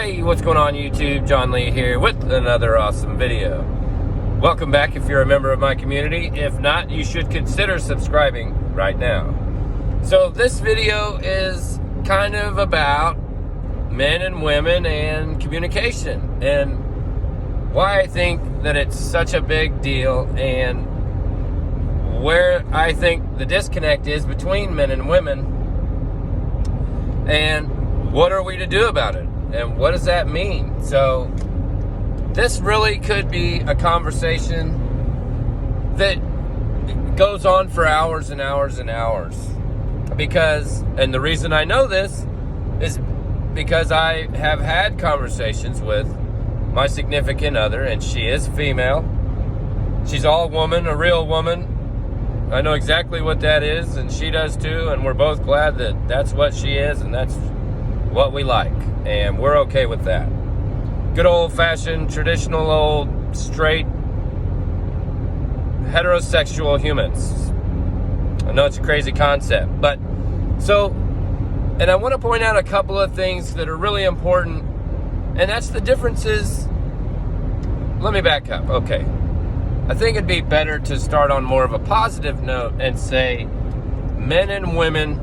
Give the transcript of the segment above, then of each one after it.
Hey, what's going on YouTube? John Lee here with another awesome video. Welcome back if you're a member of my community. If not, you should consider subscribing right now. So this video is kind of about men and women and communication and why I think that it's such a big deal and where I think the disconnect is between men and women and what are we to do about it. And what does that mean? So this really could be a conversation that goes on for hours and hours and hours. Because, and the reason I know this is because I have had conversations with my significant other, and she is female. She's all woman, a real woman. I know exactly what that is, and she does too, and we're both glad that that's what she is, and that's what we like. And we're okay with that. Good old-fashioned, traditional, old, straight, heterosexual humans. I know it's a crazy concept, but so, and I want to point out a couple of things that are really important, and that's the differences. Let me back up. Okay. I think it'd be better to start on more of a positive note and say men and women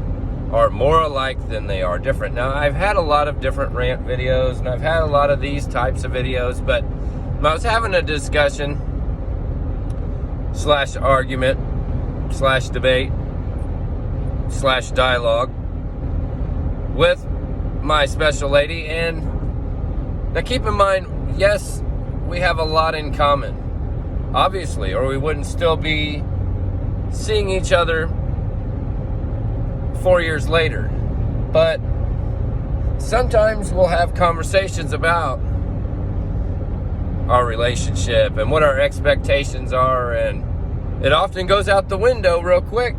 are more alike than they are different. Now, I've had a lot of different rant videos, and I've had a lot of these types of videos, but when I was having a discussion / argument / debate / dialogue with my special lady, and now keep in mind, yes, we have a lot in common, obviously, or we wouldn't still be seeing each other 4 years later. But sometimes we'll have conversations about our relationship and what our expectations are, and it often goes out the window real quick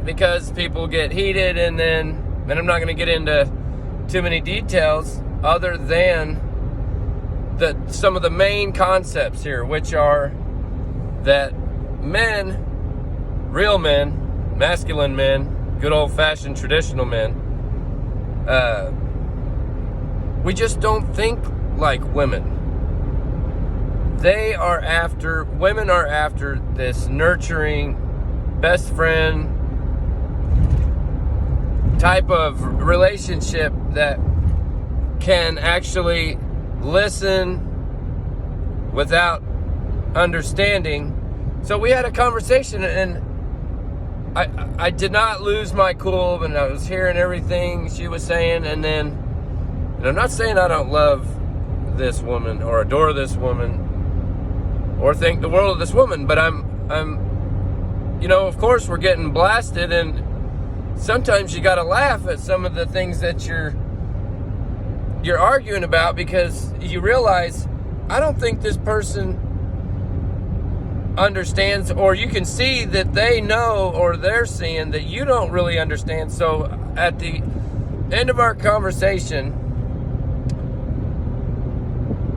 because people get heated, and I'm not going to get into too many details other than some of the main concepts here, which are that men, real men, masculine men, good old-fashioned traditional men, we just don't think like women. Women are after this nurturing, best friend type of relationship that can actually listen without understanding. So we had a conversation, and I did not lose my cool, and I was hearing everything she was saying, and I'm not saying I don't love this woman or adore this woman or think the world of this woman, but I'm of course we're getting blasted, and sometimes you gotta laugh at some of the things that you're arguing about, because you realize I don't think this person understands, or you can see that they know, or they're seeing that you don't really understand. So at the end of our conversation,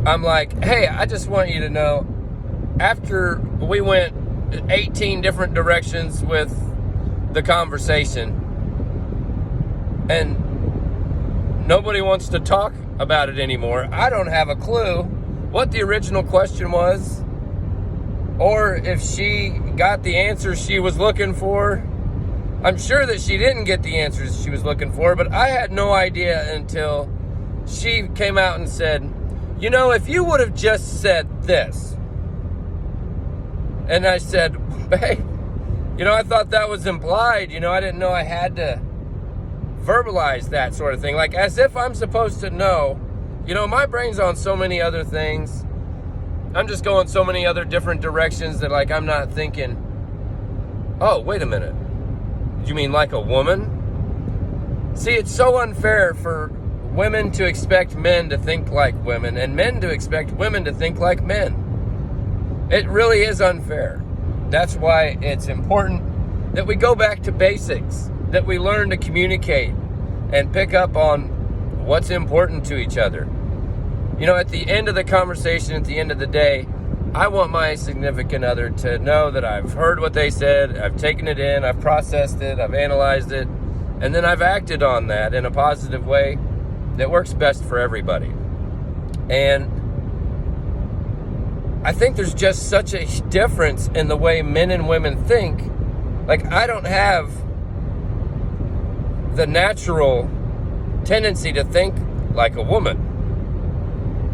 I'm like, hey, I just want you to know, after we went 18 different directions with the conversation and nobody wants to talk about it anymore, I don't have a clue what the original question was, or if she got the answers she was looking for. I'm sure that she didn't get the answers she was looking for, but I had no idea until she came out and said, if you would have just said this. And I said, hey, I thought that was implied. I didn't know I had to verbalize that sort of thing. Like, as if I'm supposed to know. My brain's on so many other things. I'm just going so many other different directions that, like, I'm not thinking, oh, wait a minute. You mean like a woman? See, it's so unfair for women to expect men to think like women and men to expect women to think like men. It really is unfair. That's why it's important that we go back to basics, that we learn to communicate and pick up on what's important to each other. At the end of the conversation, at the end of the day, I want my significant other to know that I've heard what they said, I've taken it in, I've processed it, I've analyzed it, and then I've acted on that in a positive way that works best for everybody. And I think there's just such a difference in the way men and women think. Like, I don't have the natural tendency to think like a woman,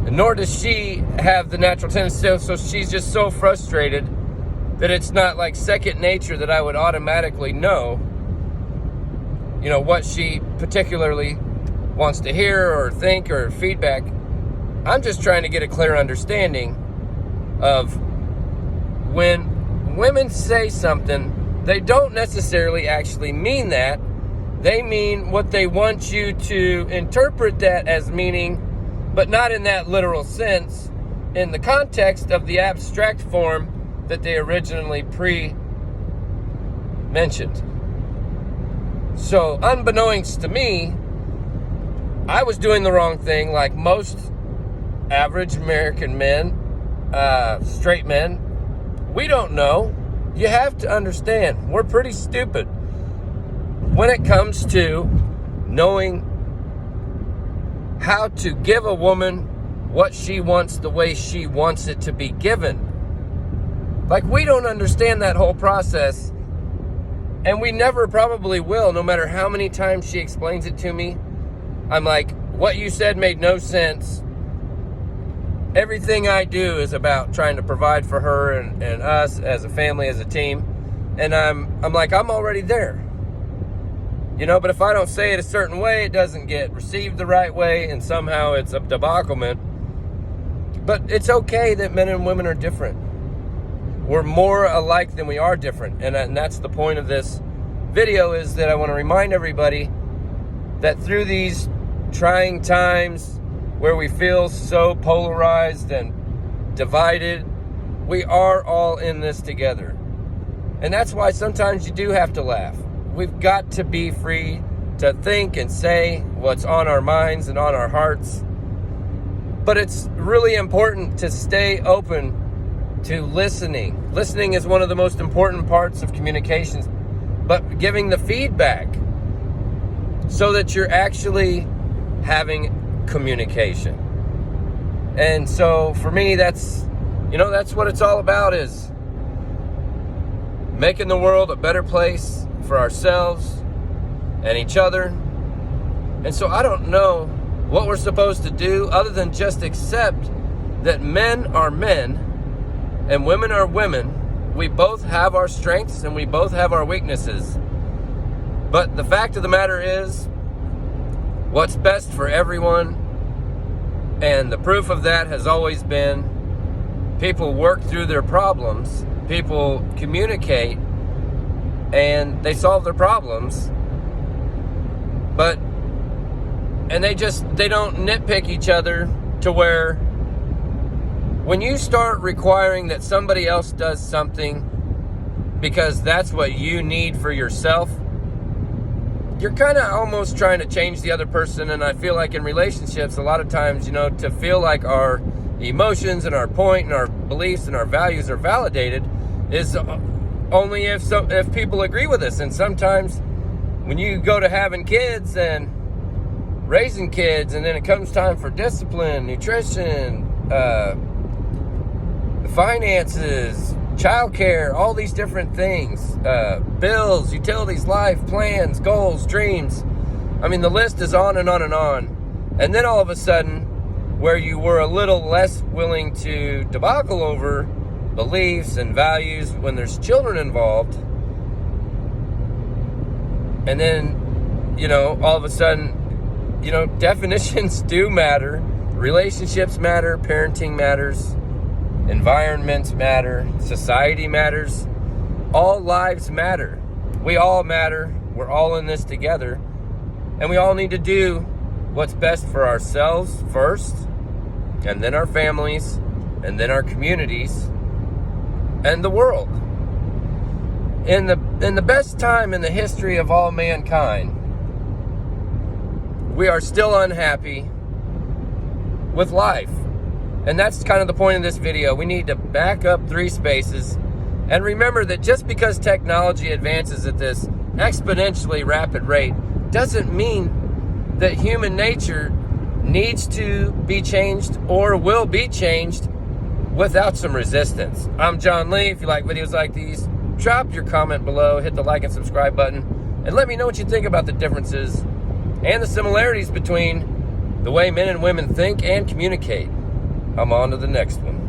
and nor does she have the natural tendency. So she's just so frustrated that it's not like second nature that I would automatically know, what she particularly wants to hear or think or feedback. I'm just trying to get a clear understanding of when women say something, they don't necessarily actually mean that. They mean what they want you to interpret that as meaning, but not in that literal sense, in the context of the abstract form that they originally mentioned. So, unbeknownst to me, I was doing the wrong thing, like most average American men, straight men. We don't know. You have to understand, we're pretty stupid when it comes to knowing how to give a woman what she wants the way she wants it to be given. Like, we don't understand that whole process, and we never probably will, no matter how many times she explains it to me. I'm like, what you said made no sense. Everything I do is about trying to provide for her and us as a family, as a team. And I'm like, I'm already there. But if I don't say it a certain way, it doesn't get received the right way, and somehow it's a debaclement. But it's okay that men and women are different. We're more alike than we are different. And that's the point of this video, is that I want to remind everybody that through these trying times where we feel so polarized and divided, we are all in this together. And that's why sometimes you do have to laugh. We've got to be free to think and say what's on our minds and on our hearts. But it's really important to stay open to listening. Listening is one of the most important parts of communications, but giving the feedback so that you're actually having communication. And so for me, that's what it's all about, is making the world a better place for ourselves and each other. And so I don't know what we're supposed to do other than just accept that men are men and women are women. We both have our strengths and we both have our weaknesses. But the fact of the matter is, what's best for everyone, and the proof of that has always been people work through their problems, people communicate, and they solve their problems. And they don't nitpick each other to where when you start requiring that somebody else does something because that's what you need for yourself, you're kind of almost trying to change the other person. And I feel like in relationships, a lot of times, to feel like our emotions and our point and our beliefs and our values are validated is only if people agree with us. And sometimes when you go to having kids and raising kids, and then it comes time for discipline, nutrition, finances, childcare, all these different things, bills, utilities, life, plans, goals, dreams. I mean, the list is on and on and on. And then all of a sudden, where you were a little less willing to debacle over beliefs and values when there's children involved, and then, all of a sudden, definitions do matter. Relationships matter, parenting matters, environments matter, society matters, all lives matter. We all matter. We're all in this together. And we all need to do what's best for ourselves first, and then our families, and then our communities, and the world. In the best time in the history of all mankind, we are still unhappy with life. And that's kind of the point of this video. We need to back up 3 spaces and remember that just because technology advances at this exponentially rapid rate doesn't mean that human nature needs to be changed or will be changed without some resistance. I'm John Lee. If you like videos like these, drop your comment below, hit the like and subscribe button, and let me know what you think about the differences and the similarities between the way men and women think and communicate. I'm on to the next one.